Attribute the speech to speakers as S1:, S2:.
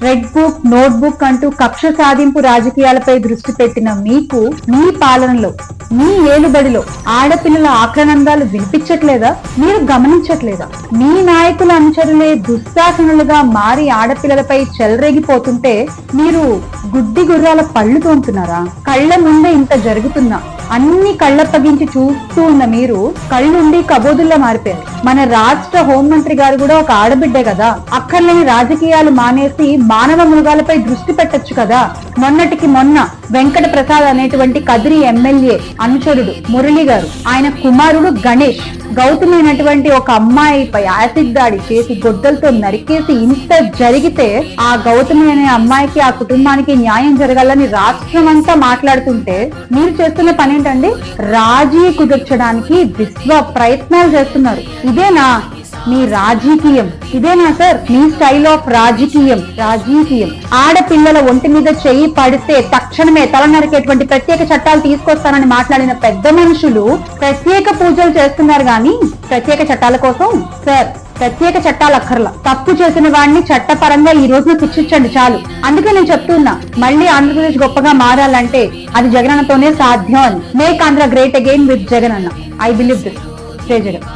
S1: Red book, note book అంటూ కక్ష సాధింపు రాజకీయాలపై దృష్టి పెట్టిన మీకు మీ పాలనలో, మీ ఏలుబడిలో ఆడపిల్లల ఆక్రనందాలు వినిపించట్లేదా? మీరు గమనించట్లేదా? మీ నాయకుల అనుచరులే దుశ్శాసనులుగా మారి ఆడపిల్లలపై చెలరేగిపోతుంటే మీరు గుడ్డి గుర్రాల పళ్ళు తోముతున్నారా? కళ్ల ముందే ఇంత జరుగుతున్నా అన్ని కళ్ళప్పగించి చూస్తూ ఉన్న మీరు కళ్ళుండి కబోదుల్లా మారిపోయారు. మన రాష్ట్ర హోంమంత్రి గారు కూడా ఒక ఆడబిడ్డే కదా, అక్కర్లేని రాజకీయాలు మానేసి మానవ మృగాలపై దృష్టి పెట్టొచ్చు కదా. మొన్నటికి మొన్న వెంకట ప్రసాద్ అనేటువంటి కదిరి ఎమ్మెల్యే అనుచరుడు మురళి గారు, ఆయన కుమారుడు గణేష్ గౌతమి అనేటువంటి ఒక అమ్మాయిపై యాసిడ్ దాడి చేసి గొడ్డలతో నరికేసి ఇంత జరిగితే ఆ గౌతమి అనే అమ్మాయికి, ఆ కుటుంబానికి న్యాయం జరగాలని రాష్ట్రం అంతా మాట్లాడుతుంటే మీరు చేస్తున్న పని ఏంటండి? రాజీ కుదర్చడానికి విశ్వ ప్రయత్నాలు చేస్తున్నారు. ఇదేనా మీ రాజకీయం? ఇదేనా సార్ మీ స్టైల్ ఆఫ్ రాజకీయం? ఆడపిల్లల ఒంటి మీద చెయ్యి పడితే తక్షణమే తల నరికేటువంటి ప్రత్యేక చట్టాలు తీసుకొస్తానని మాట్లాడిన పెద్ద మనుషులు ప్రత్యేక పూజలు చేస్తున్నారు గాని ప్రత్యేక చట్టాల కోసం సార్ ప్రత్యేక చట్టాలు అక్కర్లా. తప్పు చేసిన వాడిని చట్టపరంగా ఈ రోజున శిక్షించండి చాలు. అందుకే నేను చెప్తున్నా, మళ్ళీ ఆంధ్రప్రదేశ్ గొప్పగా మారాలంటే అది జగనన్నతోనే సాధ్యం అని. Make Andhra great again with Jagan anna. I believe this. జై జగన్.